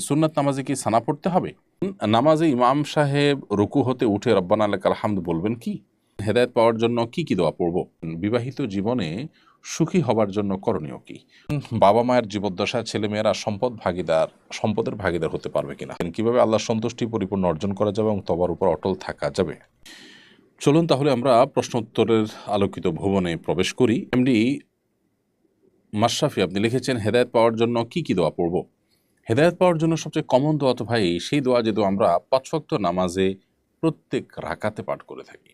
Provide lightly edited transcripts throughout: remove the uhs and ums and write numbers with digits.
সুন্নাত নামাজে কি সানা পড়তে হবে? নামাজে ইমাম সাহেব রুকু হতে উঠে রব্বানা লাকাল হামদ বলবেন কি? হেদায়েত পাওয়ার জন্য কি কি দোয়া পড়ব? বিবাহিত জীবনে সুখী হবার জন্য করণীয় কি? বাবা মায়ের জীবদ্দশায় ছেলেমেয়েরা সম্পদের ভাগীদার হতে পারবে কিনা? কিভাবে আল্লাহর সন্তুষ্টি পরিপূর্ণ অর্জন করা যাবে এবং তবার উপর অটল থাকা যাবে? চলুন তাহলে আমরা প্রশ্ন উত্তরের আলোকিত ভুবনে প্রবেশ করি। এমডি মাশরাফি আপনি লিখেছেন, হেদায়েত পাওয়ার জন্য কি কি দোয়া পড়ব? হেদায়েত পাওয়ার জন্য সবচেয়ে কমন দোয়া তো ভাই সেই দোয়া যে দোয়া আমরা ৫ ওয়াক্ত নামাজে প্রত্যেক রাকাতে পাঠ করে থাকি।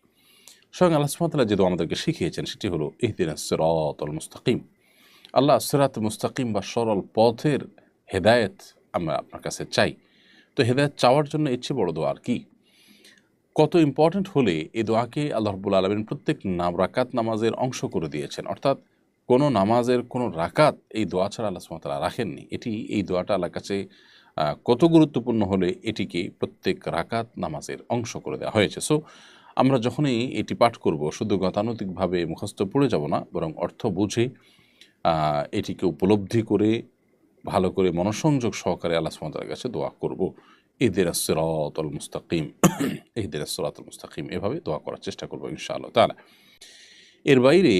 স্বয়ং আল্লাহ সুবহানাহু ওয়া তাআলা যে দোয়া আমাদেরকে শিখিয়েছেন সেটি হলো ইহদিনাস সিরাতাল মুস্তাকিম। আল্লাহ সিরাত মুস্তাকিম বা সরল পথের হেদায়েত আমরা আপনার কাছে চাই। তো হেদায়েত চাওয়ার জন্য এর চেয়ে বড় দোয়া আর কি? কত ইম্পর্ট্যান্ট হলে এই দোয়াকে আল্লাহ রাব্বুল আলামিন প্রত্যেক রাকাত নামাজের অংশ করে দিয়েছেন। অর্থাৎ কোনো নামাজের কোনো রাকাত এই দোয়া ছাড়া আল্লাহ সুবহানাহু ওয়া তাআলা রাখেননি। এই দোয়াটা আল্লাহর কাছে কত গুরুত্বপূর্ণ হলে এটিকে প্রত্যেক রাকাত নামাজের অংশ করে দেওয়া হয়েছে। সো আমরা যখনই এটি পাঠ করব শুধু গতানুতিকভাবে মুখস্থ পড়ে যাব না, বরং অর্থ বুঝে এটিকে উপলব্ধি করে ভালো করে মনোসংযোগ সহকারে আল্লাহ সুবহানাহু ওয়া তাআলার কাছে দোয়া করব। ইহদিনাস সিরাতাল মুস্তাকিম, ইহদিনাস সিরাতাল মুস্তাকিম এভাবে দোয়া করার চেষ্টা করব ইনশাআল্লাহ তাআলা। এর বাইরে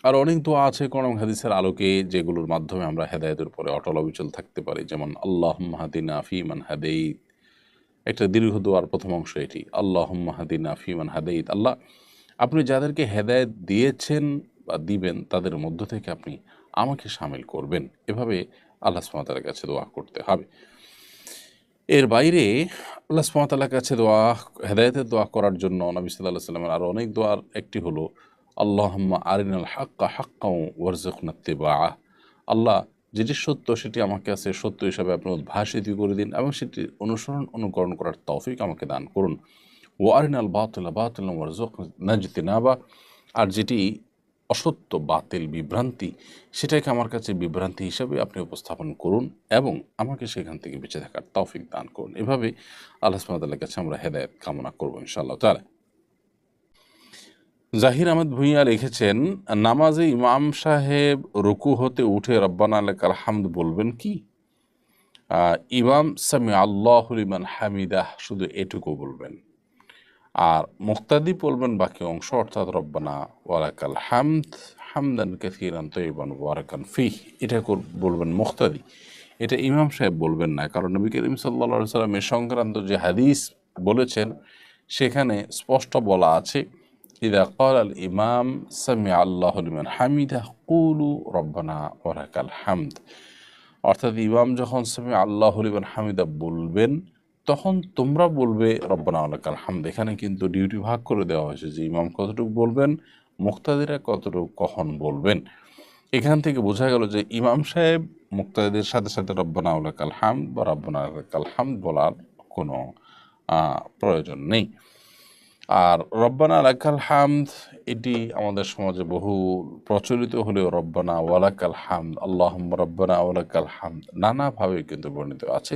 আরও অনেক দোয়া আছে কোরআন হাদিসের আলোকে, যেগুলোর মাধ্যমে আমরা হেদায়েতের উপরে অটল অবিচল থাকতে পারি। যেমন আল্লাহুম্মা হাদিনা ফিমান হাদাইত, একটা দীর্ঘ দোয়ার প্রথম অংশ এটি। আল্লাহুম্মা হাদিনা ফিমান হাদাইত, আল্লাহ আপনি যাদেরকে হেদায়েত দিয়েছেন বা দিবেন তাদের মধ্য থেকে আপনি আমাকে শামিল করবেন। এভাবে আল্লাহ সুবহানাহু ওয়া তাআলার কাছে দোয়া করতে হবে। এর বাইরে আল্লাহ সুবহানাহু ওয়া তাআলার কাছে হেদায়েতের দোয়া করার জন্য নবী সাল্লাল্লাহু আলাইহি ওয়াসাল্লামের আরও অনেক দোয়ার একটি হলো আল্লাহুম্মা আরিনাল হাক্কা হাক্কাও ওয়ারযুকনা ইত্তিবাআহ, আল্লাহ যেটি সত্য সেটি আমার কাছে সত্য হিসাবে আপনি উদ্ভাসিত করে দিন এবং সেটি অনুকরণ করার তৌফিক আমাকে দান করুন। ওয়া আরিনাল বাতিলা বাতিলান ওয়ারযুকনা ইজতিনাবা, আর যেটি অসত্য বাতিল বিভ্রান্তি সেটাকে আমার কাছে বিভ্রান্তি হিসাবে আপনি উপস্থাপন করুন এবং আমাকে সেখান থেকে বেঁচে থাকার তৌফিক দান করুন। এভাবে আল্লাহ সুবহানাহু ওয়া তাআলার কাছে আমরা হেদায়েত কামনা করব ইনশাআল্লাহ তাআলা। জাহির আহমেদ ভূঁইয়া লিখেছেন, নামাজে ইমাম সাহেব রুকু হতে উঠে রব্বানা লাকাল হামদ বলবেন কি? ইমাম সামি আল্লাহু লিমান হামিদাহ শুধু এটুকু বলবেন, আর মুক্তাদি বলবেন বাকি অংশ, অর্থাৎ রব্বানা ওয়ালাকাল হামদ হামদান কাসীরান তাইয়িবান মুবারাকান ফিহ, এটা বলবেন মুক্তাদি। এটা ইমাম সাহেব বলবেন না, কারণ নবী করিম সাল্লাল্লাহু আলাইহি ওয়াসাল্লাম এ সংক্রান্ত যে হাদিস বলেছেন সেখানে স্পষ্ট বলা আছে, ইযা ক্বালা আল ইমাম সামিআ আল্লাহু লিমান হামিদাহ কুলু রব্বানা ওয়ালাকাল হামদ, অর্থাৎ ইমাম যখন সামিআ আল্লাহু লিমান হামিদা বলবেন তখন তোমরা বলবে রব্বানা ওয়ালাকাল হামদ। এখানে কিন্তু ডিউটি ভাগ করে দেওয়া হয়েছে যে ইমাম কতটুকু বলবেন, মুক্তাদিরা কতটুকু কখন বলবেন। এখান থেকে বোঝা গেল যে ইমাম সাহেব মুক্তাদিদের সাথে সাথে রব্বানা ওয়ালাকাল হামদ বা রব্বানা ওয়ালাকাল হামদ বলার কোনো প্রয়োজন নেই। আর রব্বানা লাকাল হামদ এটি আমাদের সমাজে বহু প্রচলিত হলেও রব্বানা ওয়ালাকাল হামদ, আল্লাহুম্মা রব্বানা ওয়ালাকাল হামদ নানাভাবে কিন্তু বর্ণিত আছে।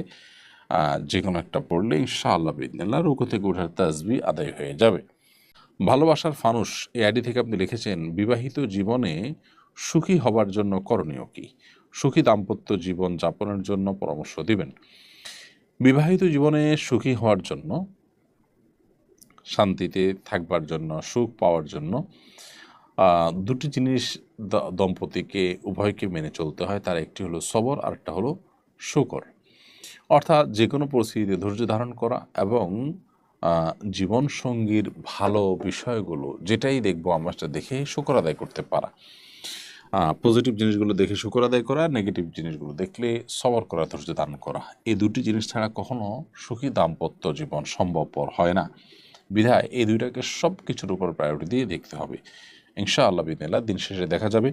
যে কোনো একটা পড়লে ইনশাআল্লাহ বিইذনিল্লাহ রুকু থেকে ওঠার তাসবিহ আদায় হয়ে যাবে। ভালোবাসার ফানুস এই আইডি থেকে আপনি লিখেছেন, বিবাহিত জীবনে সুখী হবার জন্য করণীয় কি? সুখী দাম্পত্য জীবন যাপনের জন্য পরামর্শ দিবেন। বিবাহিত জীবনে সুখী হওয়ার জন্য, শান্তিতে থাকবার জন্য, সুখ পাওয়ার জন্য দুটি জিনিস দম্পতিকে উভয়কে মেনে চলতে হয়। তার একটি হলো সবর, আর একটা হলো শুকর। অর্থাৎ যে কোনো পরিস্থিতিতে ধৈর্য ধারণ করা এবং জীবনসঙ্গীর ভালো বিষয়গুলো যেটাই দেখবো আমরা সেটা দেখে শুকর আদায় করতে পারা, পজিটিভ জিনিসগুলো দেখে শুকর আদায় করা, নেগেটিভ জিনিসগুলো দেখলে সবর করা, ধৈর্য ধারণ করা। এই দুটি জিনিস ছাড়া কখনো সুখী দাম্পত্য জীবন সম্ভবপর হয় না। বিধায় এই দুইটাকে সব কিছুর উপর প্রায়োরিটি দিয়ে দেখতে হবে। ইনশাআল্লাহ বিদিনিল্লাহ দিন শেষে দেখা যাবে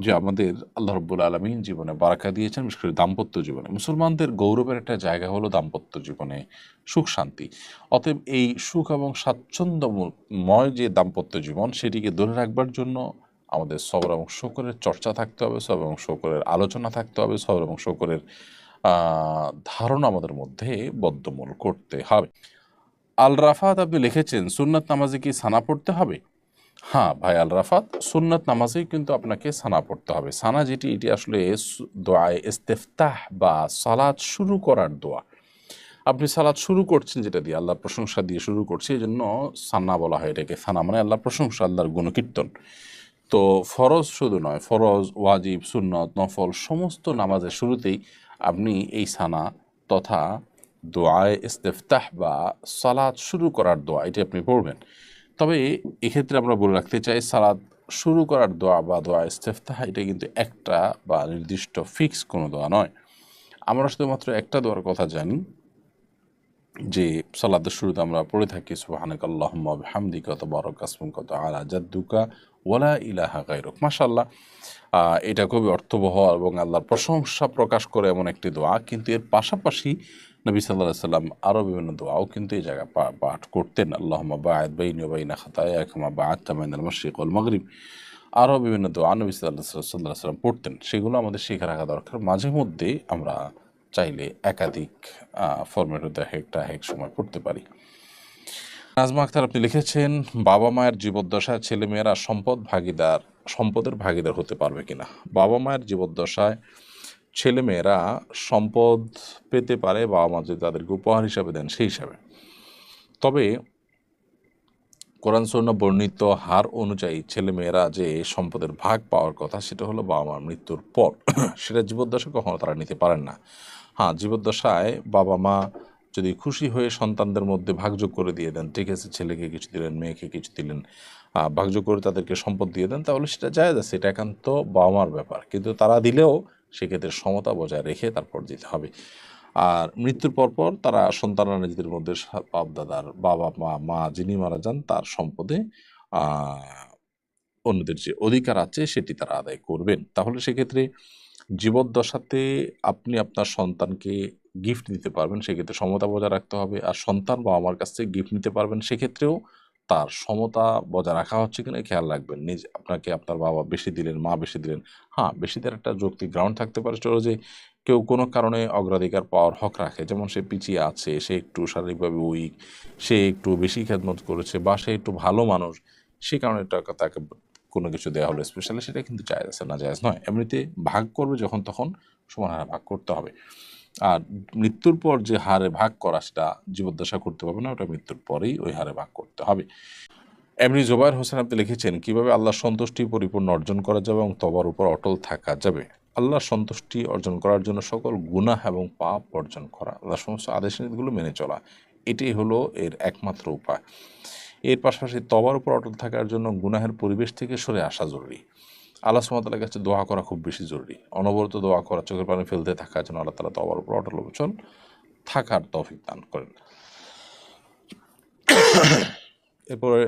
যে আমাদের আল্লাহ রাব্বুল আলামিন জীবনে বারাকা দিয়েছেন, বিশেষ করে দাম্পত্য জীবনে। মুসলমানদের গৌরবের একটা জায়গা হলো দাম্পত্য জীবনে সুখ শান্তি। অতএব এই সুখ এবং স্বাচ্ছন্দ্যময় যে দাম্পত্য জীবন সেটিকে ধরে রাখবার জন্য আমাদের সবর এবং শুকরের চর্চা থাকতে হবে, সবর এবং শুকরের আলোচনা থাকতে হবে, সবর এবং শুকরের ধারণা আমাদের মধ্যে বদ্ধমূল করতে হবে। আল রাফাত আপনি লিখেছেন, সুন্নাত নামাজে কি সানা পড়তে হবে? হ্যাঁ ভাই আল রাফাত, সুন্নাত নামাজেই কিন্তু আপনাকে সানা পড়তে হবে। সানা যেটি, এটি আসলে দোয়ায়ে ইস্তেফতাহ বা সালাত শুরু করার দোয়া। আপনি সালাত শুরু করছেন যেটা দিয়ে, আল্লাহর প্রশংসা দিয়ে শুরু করছে, এই জন্য সান্না বলা হয় এটাকে। সানা মানে আল্লাহর প্রশংসা, আল্লাহর গুণকীর্তন। তো ফরজ শুধু নয়, ফরজ, ওয়াজিব, সুন্নত, নফল সমস্ত নামাজের শুরুতেই আপনি এই সানা তথা দোয়ায়ে ইস্তেফতাহ বা সালাত শুরু করার দোয়া এটি আপনি পড়বেন। তবে এক্ষেত্রে আমরা বলে রাখতে চাই, সালাত শুরু করার দোয়া বা দোয়া ইস্তেফতাহ এটা কিন্তু একটা বা নির্দিষ্ট ফিক্স কোনো দোয়া নয়। আমরা শুধুমাত্র একটা দোয়ার কথা জানি, যে সালাতের শুরুতে আমরা পড়ে থাকি সুবহানাকা আল্লাহুম্মা ওয়া বিহামদিকা তাবারাকা ইসমুকা ওয়া তাআলা জাদ্দুকা ওয়ালা ইলাহা গায়রুক। মাশাআল্লাহ, এটা খুবই অর্থবহ এবং আল্লাহর প্রশংসা প্রকাশ করে এমন একটি দোয়া। কিন্তু এর পাশাপাশি নবী সাল্লাল্লাহু আলাইহি সাল্লাম আরও বিভিন্ন দোয়াও কিন্তু এই জায়গায় পাঠ করতেন। আল্লাহুম্মা বা'আদ বাইনি ওয়া বাইনা খাতায়ায়া কামা বা'আদতা বাইনাল মাশরিক ওয়াল মাগরিব। আরও বিভিন্ন দোয়া নবী সাল্লাল্লাহু আলাইহি সাল্লাম পড়তেন, সেগুলো আমাদের শিখে রাখা দরকার। মাঝে মধ্যে আমরা চাইলে একাধিক ফরম্যাট হতে এক সময় পড়তে পারি। নাজমা আক্তার আপনি লিখেছেন, বাবা মায়ের জীবদ্দশায় ছেলেমেয়েরা সম্পদের ভাগীদার হতে পারবে কিনা। বাবা মায়ের জীবদ্দশায় ছেলেমেয়েরা সম্পদ পেতে পারে, বাবা মা যদি তাদেরকে উপহার হিসাবে দেন সেই হিসাবে। তবে কোরআন সুন্নাহ বর্ণিত হার অনুযায়ী ছেলেমেয়েরা যে সম্পদের ভাগ পাওয়ার কথা, সেটা হলো বাবা মার মৃত্যুর পর। সেটা জীবদ্দশায় কখনো তারা নিতে পারেন না। হ্যাঁ, জীবদ্দশায় বাবা মা যদি খুশি হয়ে সন্তানদের মধ্যে ভাগযোগ করে দিয়ে দেন, ঠিক আছে, ছেলেকে কিছু দিলেন, মেয়েকে কিছু দিলেন, ভাগযোগ করে তাদেরকে সম্পদ দিয়ে দেন, তাহলে সেটা জায়েজ আছে, এটা একান্ত বাবা মার ব্যাপার। কিন্তু তারা দিলেও সেক্ষেত্রে সমতা বজায় রেখে তারপর দিতে হবে। আর মৃত্যুর পরপর তারা সন্তানরা নিজেদের মধ্যে বাপ দাদার বাবা মা যিনি মারা যান তার সম্পদে অন্যদের যে অধিকার আছে সেটি তারা আদায় করবেন। তাহলে সেক্ষেত্রে জীবদ্দশাতে আপনি আপনার সন্তানকে গিফট দিতে পারবেন, সেক্ষেত্রে সমতা বজায় রাখতে হবে। আর সন্তান বাবা মার কাছ থেকে গিফট নিতে পারবেন, সেক্ষেত্রেও তার সমতা বজায় রাখা হচ্ছে কিনা খেয়াল রাখবেন। আপনাকে আপনার বাবা বেশি দিলেন, মা বেশি দিলেন, হ্যাঁ, বেশি দেওয়ার একটা যৌক্তিক গ্রাউন্ড থাকতে পারে। চলো যে কেউ কোনো কারণে অগ্রাধিকার পাওয়ার হক রাখে, যেমন সে পিছিয়ে আছে, সে একটু শারীরিকভাবে উইক, সে একটু বেশি খেদমত করেছে, বা সে একটু ভালো মানুষ, সে কারণে তাকে কোনো কিছু দেওয়া হলো স্পেশালি, সেটা কিন্তু জায়েজ আছে, না জায়েজ নয়। এমনিতে ভাগ করবে যখন তখন সমান হারে ভাগ করতে হবে। আর মৃত্যুর পর যে হারে ভাগ করা, সেটা জীবদ্দশা করতে পারবে না, ওটা মৃত্যুর পরেই ওই হারে ভাগ করতে হবে। এমনি জোবায়ের হোসেন আপনি লিখেছেন, কিভাবে আল্লাহর সন্তুষ্টি পরিপূর্ণ অর্জন করা যাবে এবং তওবার উপর অটল থাকা যাবে। আল্লাহর সন্তুষ্টি অর্জন করার জন্য সকল গুনাহ এবং পাপ বর্জন করা, আল্লাহর সমস্ত আদেশ নীতিগুলো মেনে চলা, এটাই হলো এর একমাত্র উপায়। এর পাশাপাশি তওবার উপর অটল থাকার জন্য গুনাহের পরিবেশ থেকে সরে আসা জরুরি। আল্লাহ সুবহানাহু ওয়া তাআলার কাছে দোয়া করা খুব বেশি জরুরি। অনবরত দোয়া করা, চোখের পানি ফেলতে থাকার জন্য আল্লাহ তাআলা তওবার উপর অটল অবিচল থাকার তৌফিক দান করেন। এরপরে